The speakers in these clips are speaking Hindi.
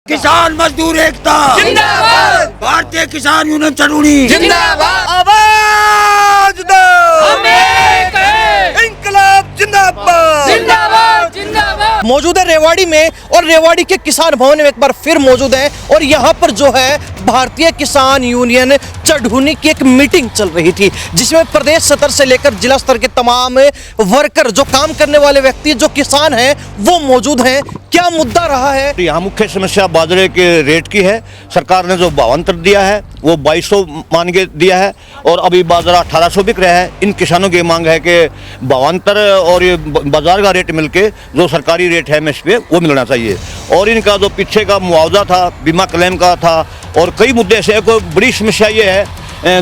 किसान मजदूर एकता जिंदाबाद। भारतीय किसान यूनियन चढ़ूनी जिंदाबाद। आवाज दो हम एक हैं। इंकलाब जिंदाबाद जिंदाबाद जिंदाबाद। मौजूद है रेवाड़ी में और रेवाड़ी के किसान भवन में एक बार फिर मौजूद है और यहाँ पर जो है भारतीय किसान यूनियन चढ़ूनी की एक मीटिंग चल रही थी जिसमें प्रदेश स्तर से लेकर जिला स्तर के तमाम वर्कर जो काम करने वाले व्यक्ति जो किसान हैं वो मौजूद हैं। क्या मुद्दा रहा है? यहाँ मुख्य समस्या बाजरे के रेट की है। सरकार ने जो भावांतर दिया है वो 2200 मान के दिया है और अभी बाजरा 1800 बिक रहा है। इन किसानों की मांग है कि भावांतर और ये बाजार का रेट मिलके जो सरकारी रेट है एमएसपी वो मिलना चाहिए और इनका जो पीछे का मुआवजा था, बीमा क्लेम का था और कई मुद्दे ऐसे। कोई बड़ी समस्या ये है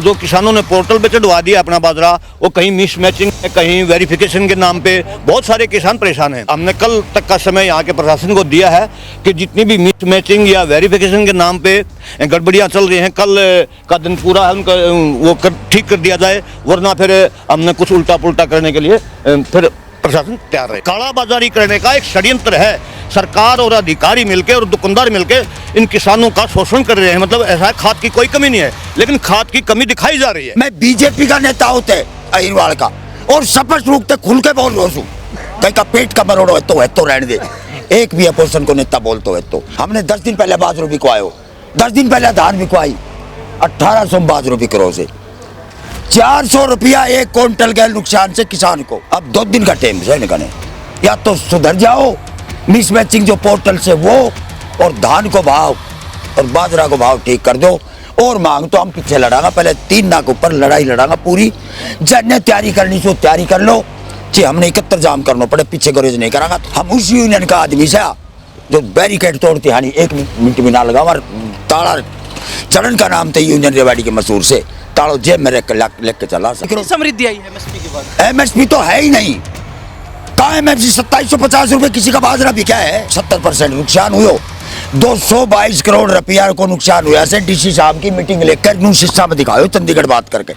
जो किसानों ने पोर्टल पे चढ़वा दिया अपना बाजरा, वो कहीं मिस मैचिंग, कहीं वेरिफिकेशन के नाम पे बहुत सारे किसान परेशान हैं। हमने कल तक का समय यहाँ के प्रशासन को दिया है कि जितनी भी मिस मैचिंग या वेरिफिकेशन के नाम पे गड़बड़ियाँ चल रही हैं कल का दिन पूरा वो ठीक कर दिया जाए, वरना फिर हमने कुछ उल्टा पुल्टा करने के लिए फिर प्रशासन तैयार है। कालाबाजारी करने का एक षड्यंत्र है। सरकार और अधिकारी मिलके और दुकानदार मिलके इन किसानों का शोषण कर रहे हैं। मतलब ऐसा है खाद की कोई कमी नहीं है लेकिन खाद की कमी दिखाई जा रही है। मैं बीजेपी का नेता होते अहिरवाड़ का और स्पष्ट रूप से खुल के बोल रहा हूँ, कहीं का पेट का मरोड़ो है तो रहने दे। एक भी अपोजिशन को नेता बोलते है तो हमने 10 दिन पहले बाजरो बिकवायो, 10 दिन पहले धान बिकवाई, 1800 बाजरो बिक रहे से 400 रुपया एक क्विंटल गए नुकसान से किसान को। अब 2 दिन का टाइम है, या तो सुधर जाओ मिस मैचिंग जो पोर्टल से वो और धान को भाव और बाजरा को भाव ठीक कर दो और मांग तो हम पीछे लड़ांगा। पहले 3 नाक ऊपर लड़ाई लड़ांगा पूरी। जन तैयारी करनी सो तैयारी कर लो, चाहे हमने 71 जाम करना पड़े पीछे गुरेज नहीं करांगा। हम उस यूनियन का आदमी से जो बैरिकेड तोड़ती हानि 1 मिनट भी ना लगा। और ताड़ा चरण का नाम थे यूनियन रेवाड़ी के मशहूर से, ताड़ो जेब में लेके चला समृद्धि आई है एमएसपी के बाद। एमएसपी तो है ही नहीं। कहाँ एमएसपी? 2750 रुपए किसी का बाजरा बिका है। 70% नुकसान हुआ, 222 करोड़ रुपया को नुकसान हुआ से डीसी साहब की मीटिंग लेकर न्यू शिक्षा में दिखाओ चंडीगढ़ बात करके।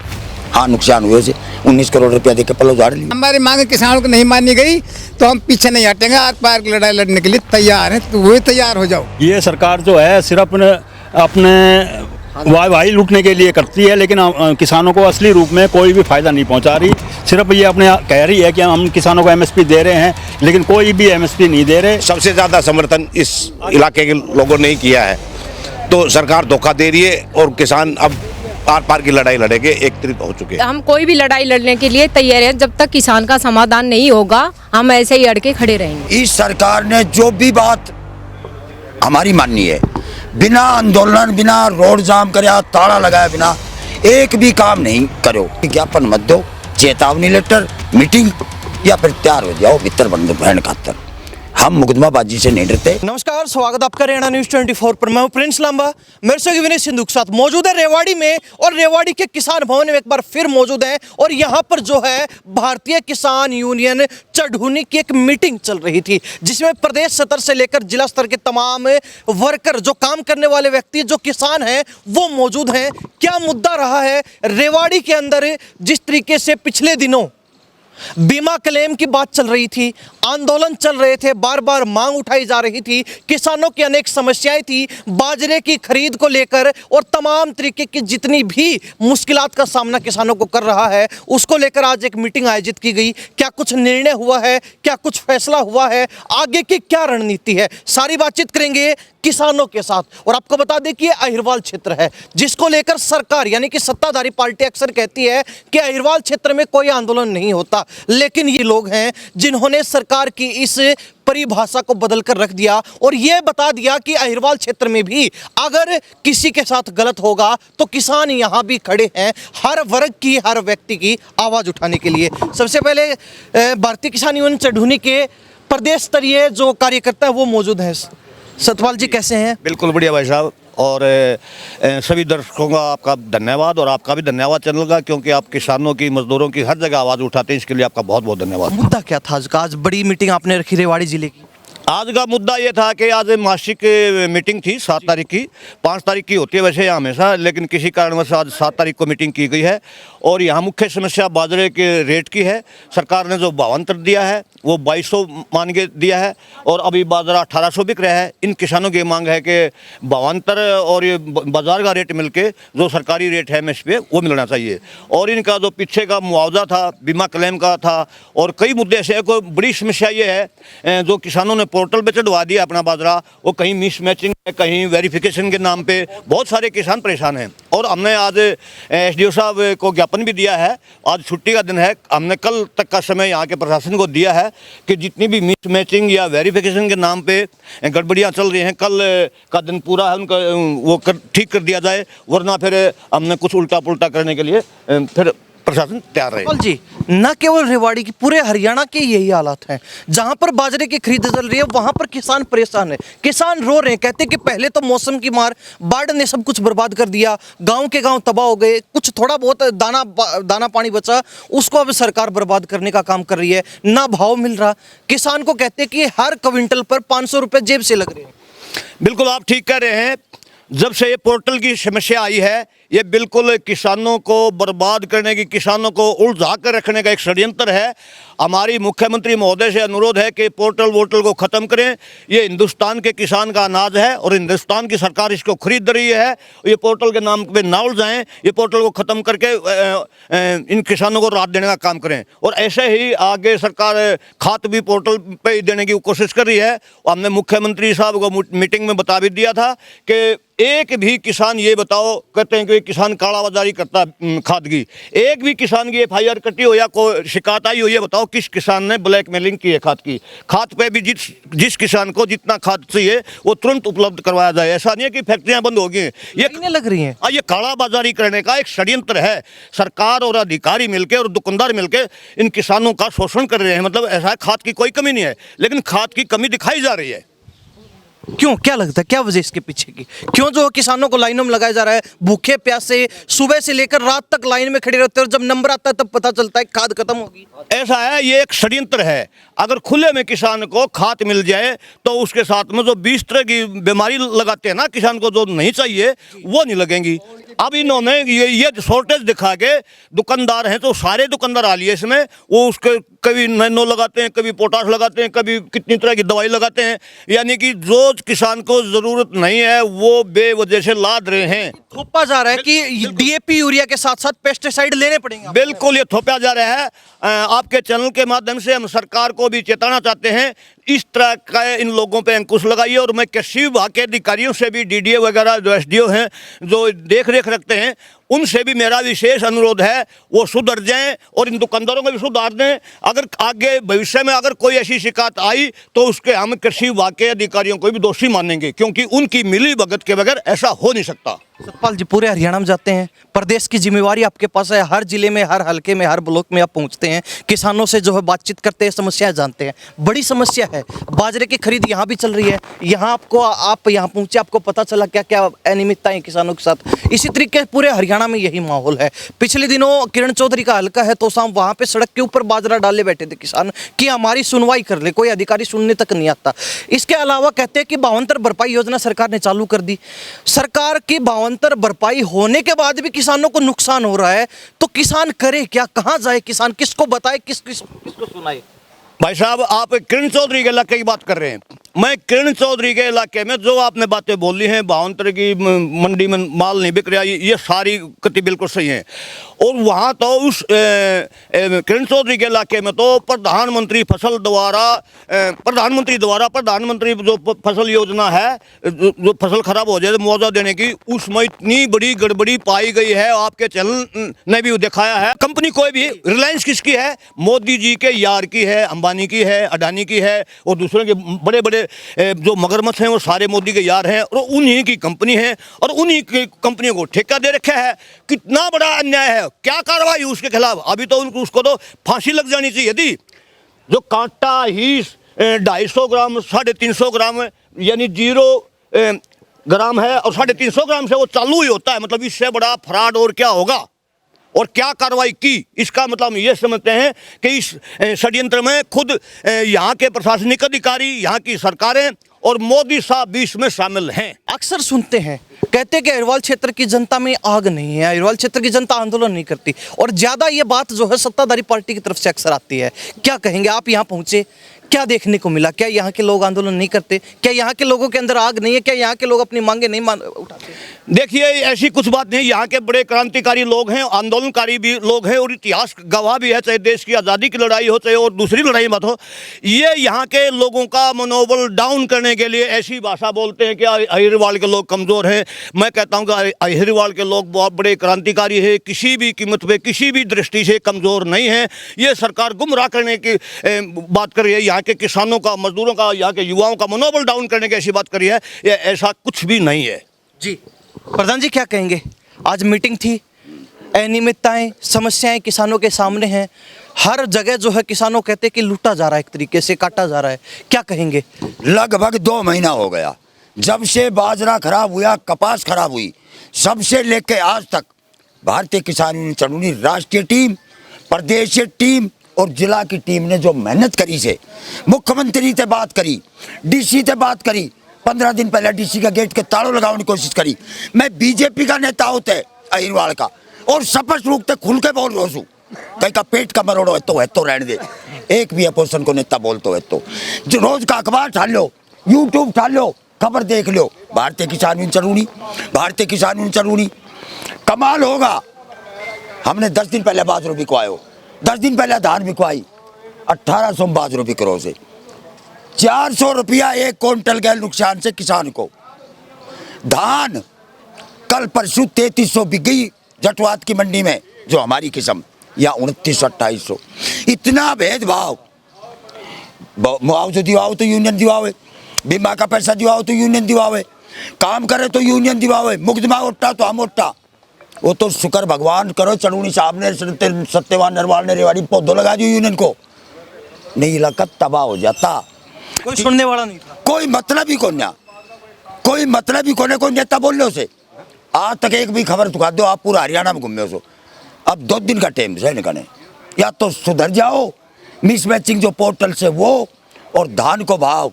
हाँ नुकसान हुए से 19 करोड़ रुपया देकर पलो झाड़ ली। हमारी मांग किसानों को नहीं मानी गई तो हम पीछे नहीं हटेंगे। आर पार की लड़ाई लड़ने के लिए तैयार हैं, तो वही तैयार हो जाओ। ये सरकार जो है सिर्फ अपने वाई लूटने के लिए करती है लेकिन किसानों को असली रूप में कोई भी फायदा नहीं पहुंचा रही। सिर्फ ये अपने कह रही है कि हम किसानों को एमएसपी दे रहे हैं लेकिन कोई भी एमएसपी नहीं दे रहे। सबसे ज़्यादा समर्थन इस इलाके के लोगों ने ही किया है, तो सरकार धोखा दे रही है और किसान अब आर पार की लड़ाई लड़ेंगे, एकत्रित हो चुके हैं। हम कोई भी लड़ाई लड़ने के लिए तैयार हैं। जब तक किसान का समाधान नहीं होगा हम ऐसे ही अड़के खड़े रहेंगे। इस सरकार ने जो भी बात हमारी माननी है, बिना आंदोलन, बिना रोड जाम कराया, ताला लगाया बिना एक भी काम नहीं करो। विज्ञापन मत दो, चेतावनी लेटर, मीटिंग या फिर तैयार हो जाओ भीतर बंद बहन खातर। हम मुकदमाबाजी से नहीं डरते। नमस्कार, स्वागत आपका हरियाणा न्यूज 24 पर। मैं हूं प्रिंस लांबा, मेरे से विनय सिंधु के साथ मौजूद है रेवाड़ी में और रेवाड़ी के किसान भवन में एक बार फिर मौजूद है और यहाँ पर जो है भारतीय किसान यूनियन चढ़ूनी की एक मीटिंग चल रही थी जिसमें प्रदेश स्तर से लेकर जिला स्तर के तमाम वर्कर जो काम करने वाले व्यक्ति जो किसान हैं वो मौजूद हैं। क्या मुद्दा रहा है रेवाड़ी के अंदर? जिस तरीके से पिछले दिनों बीमा क्लेम की बात चल रही थी, आंदोलन चल रहे थे, बार बार मांग उठाई जा रही थी, किसानों की अनेक समस्याएं थी बाजरे की खरीद को लेकर और तमाम तरीके की जितनी भी मुश्किलात का सामना किसानों को कर रहा है उसको लेकर आज एक मीटिंग आयोजित की गई। क्या कुछ निर्णय हुआ है, क्या कुछ फैसला हुआ है, आगे की क्या रणनीति है, सारी बातचीत करेंगे किसानों के साथ। और आपको बता दें कि ये अहिरवाल क्षेत्र है जिसको लेकर सरकार यानी कि सत्ताधारी पार्टी अक्सर कहती है कि अहिरवाल क्षेत्र में कोई आंदोलन नहीं होता, लेकिन ये लोग हैं जिन्होंने सरकार की इस परिभाषा को बदल कर रख दिया और ये बता दिया कि अहिरवाल क्षेत्र में भी अगर किसी के साथ गलत होगा तो किसान यहाँ भी खड़े हैं हर वर्ग की, हर व्यक्ति की आवाज़ उठाने के लिए। सबसे पहले भारतीय किसान यूनियन चढ़ूनी के प्रदेश स्तरीय जो कार्यकर्ता है वो मौजूद हैं। सतपाल जी कैसे हैं? बिल्कुल बढ़िया भाई साहब और सभी दर्शकों का आपका धन्यवाद और आपका भी धन्यवाद चैनल का, क्योंकि आप किसानों की, मजदूरों की हर जगह आवाज़ उठाते हैं। इसके लिए आपका बहुत बहुत धन्यवाद। मुद्दा क्या था आज का? आज बड़ी मीटिंग आपने रखी रेवाड़ी जिले की। आज का मुद्दा ये था कि आज मासिक मीटिंग थी 7 तारीख की। 5 तारीख की होती है वैसे यहाँ हमेशा, लेकिन किसी कारणवश आज 7 तारीख को मीटिंग की गई है और यहाँ मुख्य समस्या बाजरे के रेट की है। सरकार ने जो भावांतर दिया है वो 2200 मान के दिया है और अभी बाजरा 1800 बिक रहा है। इन किसानों की मांग है कि भावांतर और ये बाजार का रेट मिलके जो सरकारी रेट है एमएसपी वो मिलना चाहिए। और इनका जो पीछे का मुआवजा था, बीमा क्लेम का था और कई मुद्दे ऐसे हैं। कोई बड़ी समस्या ये है जो किसानों ने पोर्टल पे चढ़वा दिया अपना बाजरा, वो कहीं मिस मैचिंग है, कहीं वेरिफिकेशन के नाम पे बहुत सारे किसान परेशान हैं। और हमने आज एसडीओ साहब को ज्ञापन भी दिया है। आज छुट्टी का दिन है, हमने कल तक का समय यहाँ के प्रशासन को दिया है कि जितनी भी मिस मैचिंग या वेरिफिकेशन के नाम पे गड़बड़ियाँ चल रही हैं, कल का दिन पूरा है उनका वो ठीक कर दिया जाए, वरना फिर हमने कुछ उल्टा पुल्टा करने के लिए फिर प्रशासन तैयार रहे। सतपाल जी, न केवल रेवाड़ी की, पूरे हरियाणा के यही हालात हैं। जहां पर बाजरे की खरीद चल रही है वहां पर किसान परेशान है, किसान रो रहे हैं, कहते हैं कि पहले तो मौसम की मार, बाढ़ ने सब कुछ बर्बाद कर दिया, गांव के गांव तबाह हो गए, कुछ थोड़ा बहुत दाना पानी बचा उसको अब सरकार बर्बाद करने का काम कर रही है, ना भाव मिल रहा। किसान को कहते हैं कि हर क्विंटल पर 500 रुपए जेब से लग रहे हैं। बिल्कुल आप ठीक कह रहे हैं। जब से ये पोर्टल की समस्या आई है, ये बिल्कुल किसानों को बर्बाद करने की, किसानों को उलझा कर रखने का एक षड्यंत्र है। हमारी मुख्यमंत्री महोदय से अनुरोध है कि पोर्टल वोटल को ख़त्म करें। ये हिंदुस्तान के किसान का अनाज है और हिंदुस्तान की सरकार इसको खरीद रही है। ये पोर्टल के नाम पे ना उलझाएं, ये पोर्टल को ख़त्म करके इन किसानों को राहत देने का काम करें। और ऐसे ही आगे सरकार खाद भी पोर्टल पे ही देने की कोशिश कर रही है। हमने मुख्यमंत्री साहब को मीटिंग में बता भी दिया था कि एक भी किसान ये बताओ, कहते हैं कि किसान कालाबाजारी करता खाद की, एक भी किसान की एफआईआर कटी हो या कोई शिकायत आई हो, ये बताओ किस किसान ने ब्लैकमेलिंग की है खाद की। खाद पे भी जिस किसान को जितना खाद चाहिए वो तुरंत उपलब्ध करवाया जाए। ऐसा नहीं है कि फैक्ट्रियां बंद हो गई हैं, ये लग रही हैं। ये कालाबाजारी करने का एक षड्यंत्र है। सरकार और अधिकारी मिलकर और दुकानदार मिलकर इन किसानों का शोषण कर रहे हैं। मतलब ऐसा है, खाद की कोई कमी नहीं है, लेकिन खाद की कमी दिखाई जा रही है। क्यों, क्या लगता है, क्या वजह इसके पीछे की? क्यों जो किसानों को लाइनों में लगाया जा रहा है, भूखे प्यासे सुबह से लेकर रात तक लाइन में खड़े रहते हैं और जब नंबर आता है तब पता चलता है खाद खत्म होगी? ऐसा है, ये एक षड्यंत्र है। अगर खुले में किसान को खाद मिल जाए तो उसके साथ में जो 20 तरह की बीमारी लगाते हैं ना किसान को, जो नहीं चाहिए वो नहीं लगेंगी। अब इन्होंने ये शॉर्टेज दिखा के दुकानदार हैं तो सारे दुकानदार आ लिए इसमें, वो उसके कभी नैनो लगाते हैं, कभी पोटाश लगाते हैं, कभी कितनी तरह की दवाई लगाते हैं। यानी कि जो किसान को जरूरत नहीं है वो बेवजह से लाद रहे हैं। थोपा जा रहा है कि डीएपी यूरिया के साथ साथ पेस्टिसाइड लेने पड़ेंगे। बिल्कुल ये थोपा जा रहा है। आपके चैनल के माध्यम से हम सरकार को भी चेताना चाहते हैं, इस तरह का इन लोगों पे अंकुश लगाइए। और मैं कृषि विभाग के अधिकारियों से भी, डीडीए वगैरह जो एसडीओ हैं जो देख रेख रखते हैं, उनसे भी मेरा विशेष अनुरोध है वो सुधर जाएं और इन दुकानदारों को भी सुधार दें। अगर आगे भविष्य में अगर कोई ऐसी शिकायत आई तो उसके हम कृषि विभाग के अधिकारियों को भी दोषी मानेंगे, क्योंकि उनकी मिली भगत के बगैर ऐसा हो नहीं सकता। सतपाल जी, पूरे हरियाणा में जाते हैं, प्रदेश की जिम्मेवारी आपके पास है, हर जिले में, हर हलके में, हर ब्लॉक में आप पहुंचते हैं, किसानों से जो है बातचीत करते हैं, समस्या जानते हैं। बड़ी समस्या है, बाजरे की खरीद यहाँ भी चल रही है, यहाँ आप यहाँ पहुंचे, आपको पता चला क्या क्या अनियमितताएं किसानों के साथ। इसी तरीके पूरे हरियाणा में यही माहौल है। पिछले दिनों किरण चौधरी का हलका है तो शाम वहां पे सड़क के ऊपर बाजरा डाले बैठे थे किसान कि हमारी सुनवाई कर ले, कोई अधिकारी सुनने तक नहीं आता। इसके अलावा कहते हैं कि भावांतर भरपाई योजना सरकार ने चालू कर दी। सरकार की भावांतर भरपाई होने के बाद भी किसानों को नुकसान हो रहा है, तो किसान करे क्या, कहां जाए किसान, किसको बताए, किसको सुनाए? भाई साहब, आप किरण चौधरी के इलाके की बात कर रहे हैं। मैं किरण चौधरी के इलाके में जो आपने बातें बोली हैं, भावांतर की मंडी में माल नहीं बिक रहा, ये सारी कति बिल्कुल सही है। और वहाँ तो उस किरण चौधरी के इलाके में तो प्रधानमंत्री प्रधानमंत्री जो फसल योजना है, जो फसल खराब हो जाए तो मुआवजा देने की, उसमें इतनी बड़ी गड़बड़ी पाई गई है। आपके चैनल ने भी दिखाया है। कंपनी कोई भी, रिलायंस किसकी है? मोदी जी के यार की है, अंबानी की है, अडानी की है, और दूसरे के बड़े बड़े जो मगरमच्छ हैं वो सारे मोदी के यार हैं और उन्हीं की कंपनी है और उन्हीं की कंपनियों को ठेका दे रखा है। कितना बड़ा अन्याय है, क्या कार्रवाई उसके खिलाफ? अभी तो उसको तो फांसी लग जानी चाहिए थी। जो कांटा ही 250 ग्राम 350 ग्राम यानी 0 ग्राम है और 350 ग्राम से वो चालू ही होता है, मतलब इससे बड़ा फ्रॉड और क्या होगा? और क्या कार्रवाई की, इसका मतलब हम ये समझते हैं कि इस षड्यंत्र में खुद यहाँ के प्रशासनिक अधिकारी, यहाँ की सरकारें और मोदी साहब भी इसमें शामिल हैं। अक्सर सुनते हैं, कहते हैं कि अहिरवाल क्षेत्र की जनता में आग नहीं है, अहिरवाल क्षेत्र की जनता आंदोलन नहीं करती, और ज्यादा ये बात जो है सत्ताधारी पार्टी की तरफ से अक्सर आती है। क्या कहेंगे आप? यहाँ पहुंचे, क्या देखने को मिला? क्या यहाँ के लोग आंदोलन नहीं करते? क्या यहाँ के लोगों के अंदर आग नहीं है? क्या यहाँ के लोग अपनी मांगे नहीं उठाते? देखिए, ऐसी कुछ बात नहीं। यहाँ के बड़े क्रांतिकारी लोग हैं, आंदोलनकारी भी लोग हैं, और इतिहास गवाह भी है, चाहे देश की आज़ादी की लड़ाई हो चाहे और दूसरी लड़ाई मत हो। ये यहाँ के लोगों का मनोबल डाउन करने के लिए ऐसी भाषा बोलते हैं कि अहिरवाल के लोग कमज़ोर हैं। मैं कहता हूँ कि अहिरवाल के लोग बहुत बड़े क्रांतिकारी हैं, किसी भी कीमत पे किसी भी दृष्टि से कमज़ोर नहीं हैं। ये सरकार गुमराह करने की बात कर रही है, यहाँ के किसानों का, मजदूरों का, यहाँ के युवाओं का मनोबल डाउन करने की ऐसी बात करी है। ये ऐसा कुछ भी नहीं है। जी प्रधान जी, क्या कहेंगे? आज मीटिंग थी, अनियमितताएं, समस्याएं किसानों के सामने हैं। हर जगह जो है किसानों कहते हैं कि लूटा जा रहा है, एक तरीके से काटा जा रहा है। क्या कहेंगे? लगभग 2 महीना हो गया जब से बाजरा खराब हुआ, कपास खराब हुई, सबसे लेके आज तक भारतीय किसान यूनियन चंडूनी राष्ट्रीय टीम, प्रदेशीय टीम और जिला की टीम ने जो मेहनत करी से, मुख्यमंत्री से बात करी, डीसी से बात करी, 15 दिन पहले डीसी का गेट के तालों लगाने की कोशिश करी। मैं बीजेपी का नेता होते अहिरवाल का, और स्पष्ट रूप से खुल के बोल रहा हूँ, कहीं का पेट का मरोड़ो है तो रहने दे। एक भी अपोजिशन को नेता बोलते है तो जो रोज का अखबार ठाल लो, यूट्यूब ठाल लो, खबर देख लो, भारतीय किसान यूनियन चंडूनी, भारतीय किसान यूनियन चंडूनी। कमाल होगा, हमने 10 दिन पहले बाजरो बिकवायो, 10 दिन पहले धान बिकवाई, 1800 बाजरो बिक रहे से, 400 रुपया 1 क्विंटल गए नुकसान से किसान को। धान कल परसों 3300 बिक गई जटवात की मंडी में, जो हमारी किस्म, या 2900-2800। इतना भेदभाव। मुआवजा दिवाओ तो यूनियन दिवावे, बीमा का पैसा दिवाओ तो यूनियन दिवावे, काम करे तो यूनियन दिवावे, मुकदमा उठा तो हम उठा। वो तो शुक्र भगवान करो चंडूनी साहब ने, सत्यवान नरवाल ने रेवाड़ी पौधों लगा दिया यूनियन को, नहीं इलाका तबाह हो जाता। कोई सुनने वाला नहीं था, कोई मतलब ही कौन, कोई मतलब ही कौन है, कोई नेता बोल लो से। आज तक एक भी खबर दिखा दो, आप पूरा हरियाणा में घूमे हो। अब 2 दिन का टाइम है निकलने, या तो सुधर जाओ, मिस मैचिंग जो पोर्टल से वो, और धान को भाव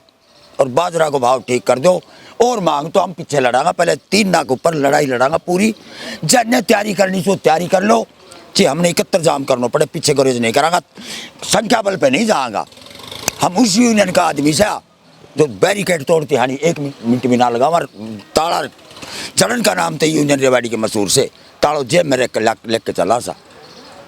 और बाजरा को भाव ठीक कर दो, और मांग तो हम पीछे लड़ांगा, पहले 3 नाक ऊपर लड़ाई लड़ांगा पूरी। जन्ने तैयारी करनी सो तैयारी कर लो, चाहे हमने 71 जाम करना पड़े, पीछे गुरेज नहीं करांगा, संख्या बल पे नहीं जाएगा। हम उस यूनियन का आदमी से जो बैरिकेड तोड़ते हानि 1 मिनट भी ना लगा, हमारा ताड़ा चरण का नाम थे यूनियन रेवाड़ी के मशहूर से, ताड़ो जेब में लेक के चला सा।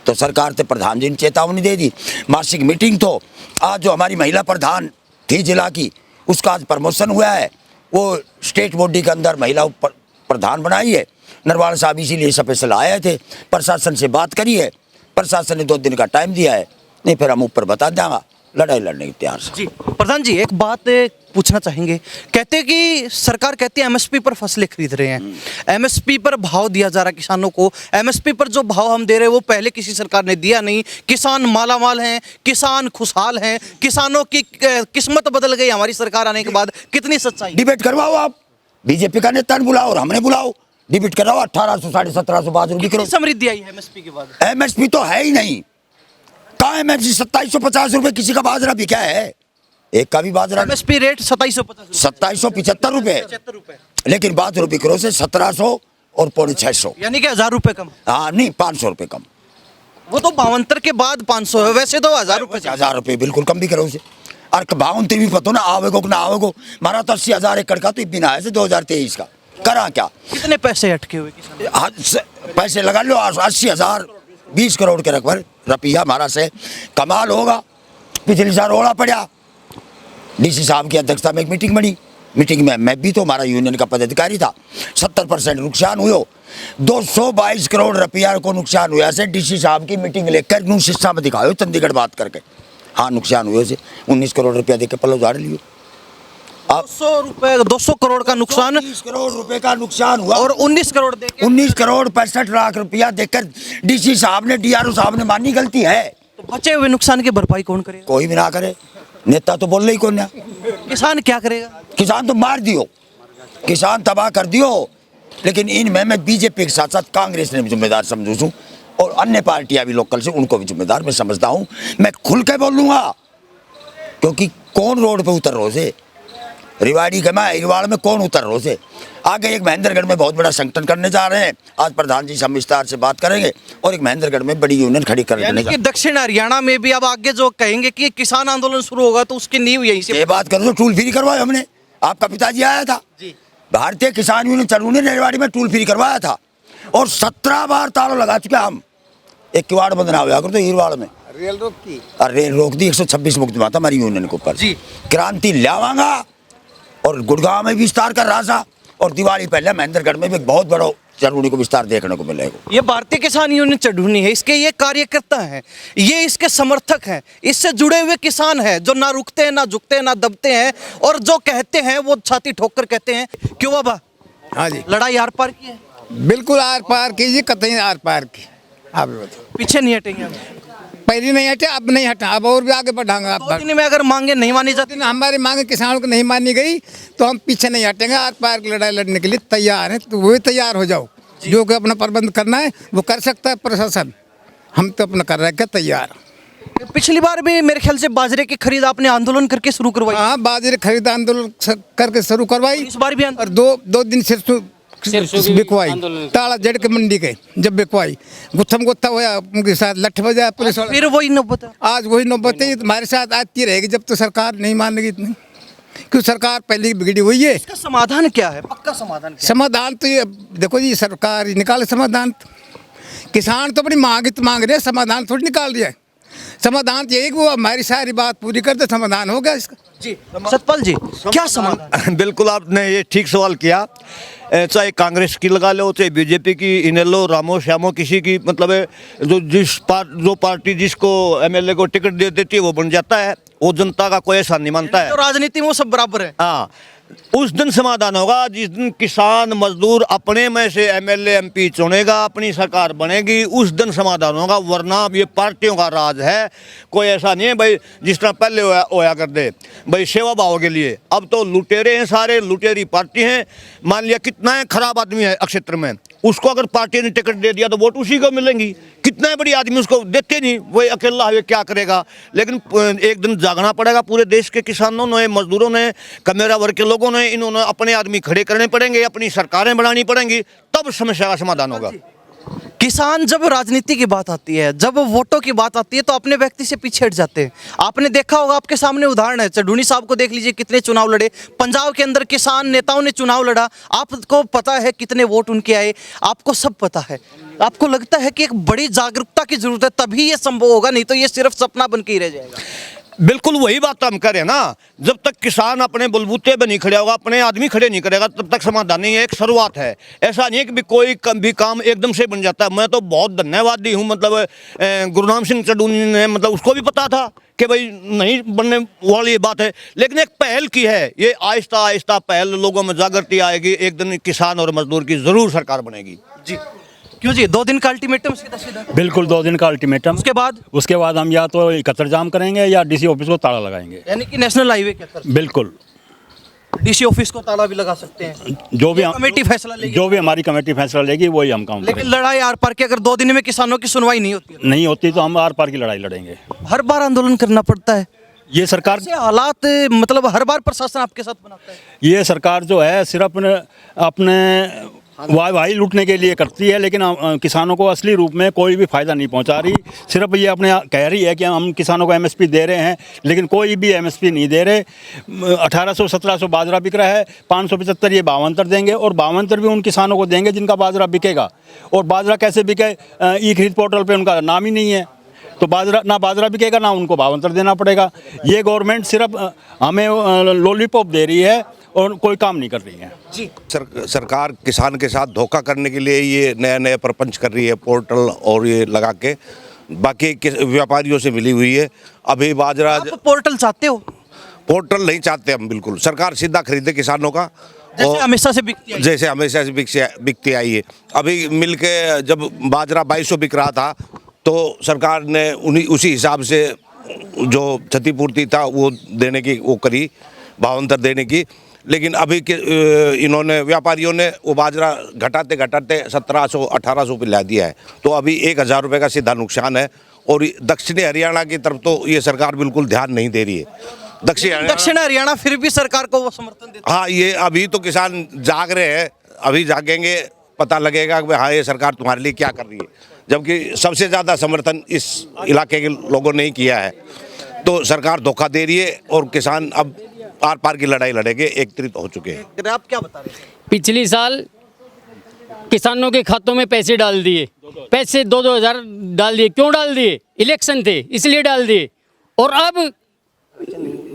तो सरकार से प्रधान जी ने चेतावनी दे दी, मासिक मीटिंग तो आज जो हमारी महिला प्रधान थी जिला की, उसका आज प्रमोशन हुआ है, वो स्टेट बॉडी के अंदर महिला प्रधान बनाई है। नरवाल साहब इसीलिए स्पेशल आए थे, प्रशासन से बात करी है, प्रशासन ने 2 दिन का टाइम दिया है, नहीं फिर हम ऊपर बता देंगे, लड़ाई लड़ने की तैयार से। जी प्रधान जी, एक बात पूछना चाहेंगे। कहते कि सरकार कहती है एमएसपी पर फसलें खरीद रहे हैं, एमएसपी पर भाव दिया जा रहा है किसानों को, एमएसपी पर जो भाव हम दे रहे हैं वो पहले किसी सरकार ने दिया नहीं। किसान मालामाल हैं, किसान खुशहाल हैं, किसानों की किस्मत बदल गई हमारी सरकार आने के बाद। कितनी सच्चाई? डिबेट करवाओ, आप बीजेपी का नेता बुलाओ और हमने बुलाओ, डिबेट कराओ। 1800 1750 बाजरू बिक रहे। समृद्धि आई है एमएसपी के बाद? एमएसपी तो है ही नहीं, कहाँ एमएसपी? 2750 रुपए किसी का बाजरा बिका है, एक का भी बाजरा। एमएसपी रेट 2750, 2775 रुपए, लेकिन बाजरू बिक रहे से 1700 और 650, यानी कि 1000 रुपए कम। हाँ नहीं, 500 रुपए कम। वो तो 52 के बाद 500 है, वैसे तो 1000 रुपए। 1000 रुपए बिल्कुल कम बिक रहे से। और 52 भी पता ना आवेगो कि ना आवेगो। मारा तो 80,000 एकड़ का तो बिना है से 2023 का, करा क्या? कितने पैसे अटके हुए किसान? पैसे लगा लो 80,000, 20 करोड़ के रकबर रुपया हमारा से। कमाल होगा। पिछले साल रोड़ा पड़ा, डीसी साहब की अध्यक्षता में एक मीटिंग बनी, मीटिंग में मैं भी तो हमारा यूनियन का पदाधिकारी था। 70% नुकसान हुआ, 222 करोड़ रुपया को नुकसान हुआ से। डीसी साहब की मीटिंग लेकर नू शिक्षा में दिखाओ, चंडीगढ़ बात करके। हाँ नुकसान हुए से 19 करोड़ रुपया देकर पल्लो झाड़ लियो। अब 200 करोड़ का नुकसान, 19 करोड़ रुपए का नुकसान हुआ, और 19 करोड़ देके 19 करोड़ 65 लाख रुपया देकर डीसी साहब ने, डीआरओ साहब ने मानी गलती है। तो बचे हुए नुकसान की भरपाई कौन करेगा? कोई भी ना करे, नेता तो बोल रही कौन है? किसान क्या करेगा? किसान तो मार दियो, किसान तबाह कर दियो। लेकिन इनमें मैं बीजेपी के साथ साथ कांग्रेस ने भी जिम्मेदार समझू हूँ, और अन्य पार्टियां भी लोकल से, उनको भी जिम्मेदार मैं समझता हूँ। मैं खुल के बोलूँगा, क्योंकि कौन रोड पे उतर रहे से, रिवाड़ी के मैं हिरवाड़ में कौन उतर रहा से आगे एक महेंद्रगढ़ में बहुत बड़ा संगठन करने जा रहे हैं। आज प्रधान जी से हम विस्तार से बात करेंगे और एक महेंद्रगढ़ में बड़ी यूनियन खड़ी करने यानी जा कि दक्षिण हरियाणा में भी अब आगे जो कहेंगे कि किसान आंदोलन शुरू होगा तो उसकी नींव यहीं से। ये बात करो तो टूल फ्री करवाया हमने, आपका पिताजी आया था जी। भारतीय किसान यूनियन चरवनी ने रेवाड़ी में टूल फ्री करवाया था और 17 बार ताला लगा चुके हम। एक किवाड़ बंद ना हुआ करो तो हिरवाड़ में रेल रोक की और रेल रोक दी 126 मुकदमा था हमारी यूनियन के ऊपर। जी। क्रांति लावांगा और गुड़गांव में भी विस्तार कर रहा था और दिवाली पहले महेंद्रगढ़ में भी एक बहुत बड़ा चरवनी को विस्तार देखने को मिलेगा। ये भारतीय किसान यूनियन चढ़ूनी है, इसके ये कार्यकर्ता हैं, ये इसके समर्थक हैं, इससे जुड़े हुए किसान हैं जो ना रुकते हैं, ना झुकते हैं, ना दबते हैं और जो कहते हैं वो छाती ठोक कर कहते हैं। क्यों बाबा? हाँ जी, लड़ाई आर पार की है, बिल्कुल आर पार की जी, कतई आर पार की। आप बताओ, पीछे नहीं हटेंगे हम। पहले नहीं हटे, अब नहीं हटा, अब और भी आगे बढ़ाएंगे। आप 2 दिन में अगर मांगे नहीं मानी जाती, दिन हमारी मांगे किसानों को नहीं मानी गई तो हम पीछे नहीं हटेंगे, आर पार की लड़ाई लड़ने के लिए तैयार हैं। तो वही तैयार हो जाओ, जो कि अपना प्रबंध करना है वो कर सकता है प्रशासन, हम तो अपना कर रहे हैं क्या तैयार। पिछली बार भी मेरे ख्याल से बाजरे की खरीद आपने आंदोलन करके शुरू करवाई। हाँ, बाजरे खरीद आंदोलन करके शुरू करवाई इस बार भी और दो दिन सिर्फ बिकवाई, ताला जड़ के मंडी के जब बिकवाई गुत्थम गुत्था हुआ उनके साथ लठ बजा पुलिस वाला। फिर वही नौबत है। आज वही नौबत है, हमारे साथ आती रहेगी जब तो सरकार नहीं मानेगी इतनी, क्योंकि सरकार पहले ही बिगड़ी हुई है। इसका समाधान क्या है? पक्का समाधान क्या समाधान तो ये देखो जी, सरकार ही निकाले समाधान। किसान तो अपनी मांग मांग रहे हैं, समाधान थोड़ी निकाल रही है। समाधान तो यही कि वो हमारी सारी बात पूरी कर दे, समाधान हो गया इसका। जी सतपाल जी, क्या समाधान? बिल्कुल आपने ये ठीक सवाल किया। चाहे कांग्रेस की लगा लो, चाहे बीजेपी की, इनेलो, रामो श्यामो, किसी की, मतलब जो पार्टी जिसको एमएलए को टिकट दे देती है वो बन जाता है, वो जनता का कोई ऐसा नहीं मानता है। तो राजनीति में वो सब बराबर है। हाँ, उस दिन समाधान होगा जिस दिन किसान मजदूर अपने में से एमएलए एमपी चुनेगा, अपनी सरकार बनेगी, उस दिन समाधान होगा। वरना ये पार्टियों का राज है, कोई ऐसा नहीं है भाई जिस तरह पहले होया कर दे भाई सेवा भाव के लिए। अब तो लुटेरे हैं, सारे लुटेरी पार्टी हैं। मान लिया कितना खराब आदमी है क्षेत्र में, उसको अगर पार्टी ने टिकट दे दिया तो वोट उसी को मिलेंगी। कितने बड़ी आदमी उसको देते नहीं, वही अकेला है, क्या करेगा। लेकिन एक दिन जागना पड़ेगा पूरे देश के किसानों ने, मजदूरों ने, कमेरा वर्ग के लोगों ने, इन्होंने अपने आदमी खड़े करने पड़ेंगे, अपनी सरकारें बनानी पड़ेंगी, तब समस्या का समाधान होगा। किसान जब राजनीति की बात आती है, जब वोटों की बात आती है तो अपने व्यक्ति से पीछे हट जाते हैं। आपने देखा होगा, आपके सामने उदाहरण है, चढ़ूनी साहब को देख लीजिए, कितने चुनाव लड़े। पंजाब के अंदर किसान नेताओं ने चुनाव लड़ा, आपको पता है कितने वोट उनके आए, आपको सब पता है। आपको लगता है कि एक बड़ी जागरूकता की जरूरत है, तभी ये संभव होगा, नहीं तो ये सिर्फ सपना बन के ही रह जाएगा। बिल्कुल वही बात हम करें ना, जब तक किसान अपने बलबूते पे नहीं खड़े होगा, अपने आदमी खड़े नहीं करेगा, तब तक समाधान नहीं है। एक शुरुआत है, ऐसा नहीं है कि कोई भी काम एकदम से बन जाता है। मैं तो बहुत धन्यवादी हूँ, मतलब गुरनाम सिंह चढ़ूनी ने, मतलब उसको भी पता था कि भाई नहीं बनने वाली ये बात है, लेकिन एक पहल की है। ये आहिस्ता आहिस्ता पहल, लोगों में जागृति आएगी, एक दिन किसान और मजदूर की जरूर सरकार बनेगी। जी क्यों जी? 2 दिन का अल्टीमेटम सीधा सीधा? बिल्कुल 2 दिन का अल्टीमेटम। उसके बाद हम या तो इकट्ठा जाम करेंगे या डीसी ऑफिस को ताला लगाएंगे। यानी कि नेशनल हाईवे के तरफ? बिल्कुल, डीसी ऑफिस को ताला भी लगा सकते हैं, जो भी कमेटी फैसला लेगी, जो भी हमारी कमेटी फैसला लेगी वही हम काम लेकिन करेंगे। लड़ाई आर पार की अगर 2 दिन में किसानों की सुनवाई नहीं होती नहीं होती तो हम आर पार की लड़ाई लड़ेंगे। हर बार आंदोलन करना पड़ता है। ये सरकार ऐसे हालात, मतलब हर बार प्रशासन आपके साथ बनाता है। ये सरकार जो है सिर्फ अपने वाई लूटने के लिए करती है, लेकिन किसानों को असली रूप में कोई भी फ़ायदा नहीं पहुंचा रही। सिर्फ ये अपने कह रही है कि हम किसानों को एमएसपी दे रहे हैं, लेकिन कोई भी एमएसपी नहीं दे रहे। 1800-1700 बाजरा बिक रहा है, 575 ये भावांतर देंगे और भावांतर भी उन किसानों को देंगे जिनका बाजरा बिकेगा। और बाजरा कैसे बिके? ई खरीद पोर्टल पर उनका नाम ही नहीं है, तो बाजरा बिकेगा ना उनको भावांतर देना पड़ेगा। ये गवर्नमेंट सिर्फ हमें लॉलीपॉप दे रही है और कोई काम नहीं कर रही है। जी सरकार किसान के साथ धोखा करने के लिए ये नया नया प्रपंच कर रही है, पोर्टल और ये लगा के बाकी व्यापारियों से मिली हुई है। अभी बाजरा आप पोर्टल चाहते हो? पोर्टल नहीं चाहते हम, बिल्कुल सरकार सीधा खरीदे किसानों का, जैसे हमेशा से बिकती है। जैसे हमेशा से बिकती आई है। अभी मिल के जब बाजरा 2200 बिक रहा था तो सरकार ने उसी हिसाब से जो क्षतिपूर्ति था वो देने की वो करी, भावांतर देने की। लेकिन अभी इन्होंने व्यापारियों ने वो बाजरा घटाते घटाते 1700-1800 पे ला दिया है, तो अभी 1000 रुपये का सीधा नुकसान है। और दक्षिणी हरियाणा की तरफ तो ये सरकार बिल्कुल ध्यान नहीं दे रही है। दक्षिण हरियाणा फिर भी सरकार को वो समर्थन देता हाँ, ये अभी तो किसान जाग रहे हैं, अभी जागेंगे पता लगेगा कि हाँ ये सरकार तुम्हारे लिए क्या कर रही है। जबकि सबसे ज़्यादा समर्थन इस इलाके के लोगों ने ही किया है। तो सरकार धोखा दे रही है और किसान अब आर पार की लड़ाई लड़ेंगे, एकत्रित हो चुके हैं। है। आप क्या बता रहे हैं? पिछली साल किसानों के खातों में पैसे डाल दिए, पैसे 2-2 हज़ार डाल दिए। क्यों डाल दिए? इलेक्शन थे इसलिए डाल दिए। और अब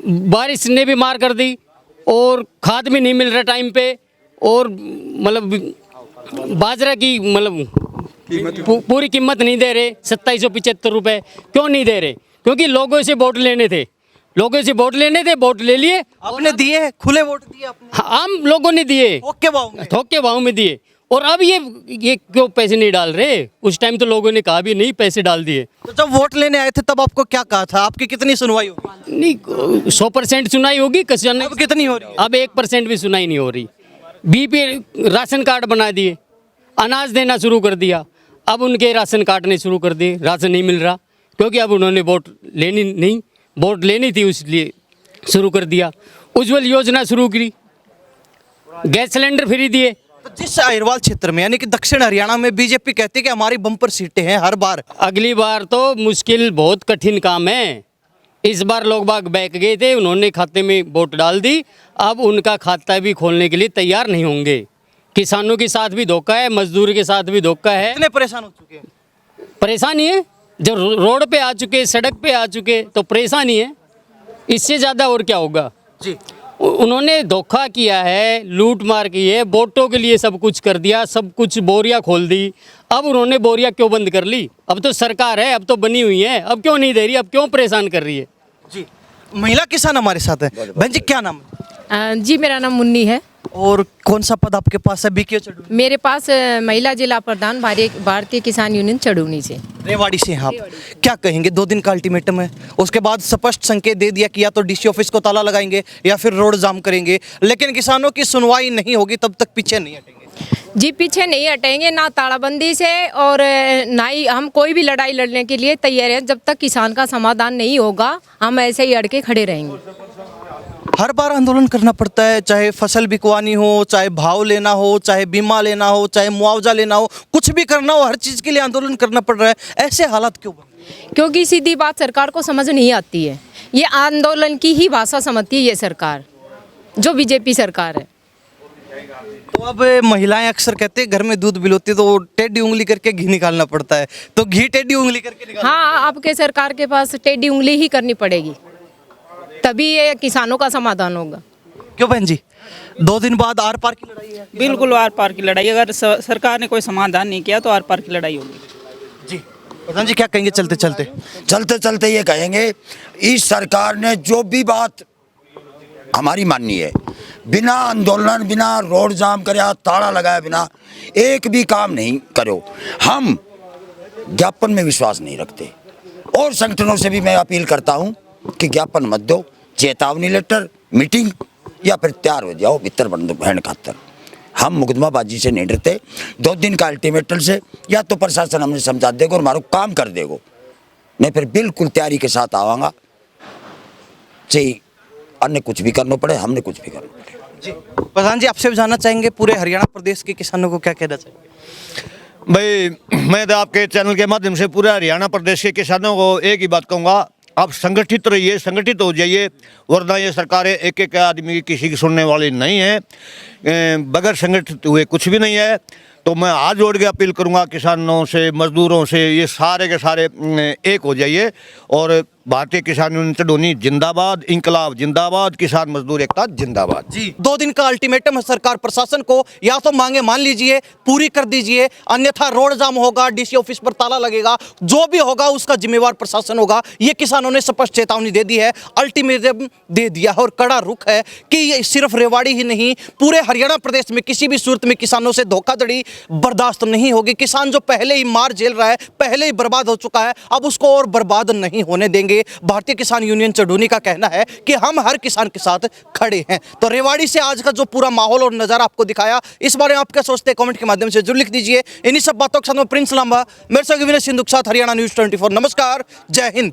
बारिश ने भी मार कर दी और खाद भी नहीं मिल रहा टाइम पे, और मतलब बाजरा की मतलब पूरी कीमत नहीं दे रहे, 2775 रुपये। क्यों नहीं दे रहे? क्योंकि लोगों से वोट लेने थे, वोट ले लिए। आपने दिए खुले वोट दिए आपने? आम लोगों ने दिए, थोक के भाव में दिए। और अब ये क्यों पैसे नहीं डाल रहे? उस टाइम तो लोगों ने कहा भी नहीं, पैसे डाल दिए। तो जब वोट लेने आए थे तब आपको क्या कहा था? आपकी कितनी सुनवाई होगी? नहीं, 100% सुनाई होगी। अब कितनी हो रही है? अब 1% भी सुनाई नहीं हो रही। बीपी राशन कार्ड बना दिए, अनाज देना शुरू कर दिया। अब उनके राशन काटने शुरू कर दिए, राशन नहीं मिल रहा क्योंकि अब उन्होंने वोट लेनी थी, इसलिए शुरू कर दिया। उज्ज्वल योजना शुरू की, गैस सिलेंडर फ्री दिए। तो जिस अहिरवाल क्षेत्र में यानी कि दक्षिण हरियाणा में बीजेपी कहती है कि हमारी बम्पर सीटें हैं हर बार, अगली बार तो मुश्किल, बहुत कठिन काम है। इस बार लोग बाग बैठ गए थे, उन्होंने खाते में वोट डाल दी। अब उनका खाता भी खोलने के लिए तैयार नहीं होंगे। किसानों के साथ भी धोखा है, मजदूर के साथ भी धोखा है। इतने परेशान हो चुके हैं। परेशानी है जब रोड पे आ चुके, सड़क पे आ चुके तो परेशानी है। इससे ज़्यादा और क्या होगा जी। उन्होंने धोखा किया है, लूट मार की है, वोटों के लिए सब कुछ कर दिया, सब कुछ बोरियां खोल दी। अब उन्होंने बोरियां क्यों बंद कर ली? अब तो सरकार है, अब तो बनी हुई है, अब क्यों नहीं दे रही? अब क्यों परेशान कर रही है? जी, महिला किसान हमारे साथ है। बहन जी क्या नाम है? जी मेरा नाम मुन्नी है। और कौन सा पद आपके पास है? बीके चढ़ूनी? मेरे पास महिला जिला प्रधान भारतीय किसान यूनियन चढ़ूनी से। रेवाड़ी से हैं आप। क्या कहेंगे? 2 दिन का अल्टीमेटम है, उसके बाद स्पष्ट संकेत दे दिया कि या तो डीसी ऑफिस को ताला लगाएंगे या फिर रोड जाम करेंगे, लेकिन किसानों की सुनवाई नहीं होगी तब तक पीछे नहीं हटेंगे। जी पीछे नहीं हटेंगे, ना तालाबंदी से और ना ही हम कोई भी लड़ाई लड़ने के लिए तैयार हैं। जब तक किसान का समाधान नहीं होगा हम ऐसे ही अड़के खड़े रहेंगे। हर बार आंदोलन करना पड़ता है, चाहे फसल बिकवानी हो, चाहे भाव लेना हो, चाहे बीमा लेना हो, चाहे मुआवजा लेना हो, कुछ भी करना हो, हर चीज़ के लिए आंदोलन करना पड़ रहा है। ऐसे हालात क्यों बन रहे हैं? क्योंकि सीधी बात सरकार को समझ नहीं आती है। ये आंदोलन की ही भाषा समझती है ये सरकार, जो बीजेपी सरकार है। तो अब महिलाएं अक्सर कहते हैं घर में दूध बिलोती तो टेढ़ी उंगली करके घी निकालना पड़ता है, तो घी टेढ़ी उंगली करके निकाल। हाँ, आपके सरकार के पास टेढ़ी उंगली ही करनी पड़ेगी, तभी ये किसानों का समाधान होगा। क्यों बहन जी? 2 दिन बाद आर पार की लड़ाई है। बिल्कुल आर पार की लड़ाई। अगर सरकार ने कोई समाधान नहीं किया तो आर पार की लड़ाई होगी। जी प्रधान जी क्या कहेंगे? चलते चलते ये कहेंगे, इस सरकार ने जो भी बात हमारी माननी है, बिना आंदोलन, बिना रोड जाम कराया, ताला लगाया बिना एक भी काम नहीं करो। हम ज्ञापन में विश्वास नहीं रखते और संगठनों से भी मैं अपील करता हूं कि ज्ञापन मत दो, चेतावनी लेटर, मीटिंग या फिर तैयार हो जाओ भीतर बहन खातर। हम मुकदमाबाजी से नहीं डरते। 2 दिन का अल्टीमेटम से या तो प्रशासन हमने समझा देगा और हमारा काम कर देगा, मैं फिर बिल्कुल तैयारी के साथ आवांगा, चाहे अन्य कुछ भी करना पड़े, हमने कुछ भी करना पड़े। जी प्रधान जी आपसे भी जानना चाहेंगे, पूरे हरियाणा प्रदेश के किसानों को क्या कहना चाहिए? भाई मैं तो आपके चैनल के माध्यम से पूरे हरियाणा प्रदेश के किसानों को एक ही बात कहूँगा, आप संगठित रहिए, संगठित हो जाइए, वरना ये सरकारें एक आदमी किसी की सुनने वाली नहीं है। बगैर संगठित हुए कुछ भी नहीं है। तो मैं हाथ जोड़ के अपील करूंगा किसानों से, मजदूरों से, ये सारे के सारे एक हो जाइए। और भारतीय किसान यूनियन चढ़ूनी जिंदाबाद, इंकलाब जिंदाबाद, किसान मजदूर एकता जिंदाबाद। जी 2 दिन का अल्टीमेटम है सरकार प्रशासन को, या तो मांगे मान लीजिए, पूरी कर दीजिए, अन्यथा रोड जाम होगा, डीसी ऑफिस पर ताला लगेगा, जो भी होगा उसका जिम्मेवार प्रशासन होगा। ये किसानों ने स्पष्ट चेतावनी दे दी है, अल्टीमेटम दे दिया और कड़ा रुख है कि ये सिर्फ रेवाड़ी ही नहीं, पूरे हरियाणा प्रदेश में किसी भी सूरत में किसानों से धोखाधड़ी बर्दाश्त नहीं होगी। किसान जो पहले ही मार झेल रहा है, पहले ही बर्बाद हो चुका है, अब उसको और बर्बाद नहीं होने देंगे। भारतीय किसान यूनियन चढ़ूनी का कहना है कि हम हर किसान के साथ खड़े हैं। तो रेवाड़ी से आज का जो पूरा माहौल और नजारा आपको दिखाया, इस बारे में आप क्या सोचते हैं कमेंट के माध्यम से जरूर लिख दीजिए। इन्हीं सब बातों के साथ में प्रिंस लांबा, मेरे से विनय सिंधु के साथ हरियाणा न्यूज़ 24। नमस्कार, जय हिंद।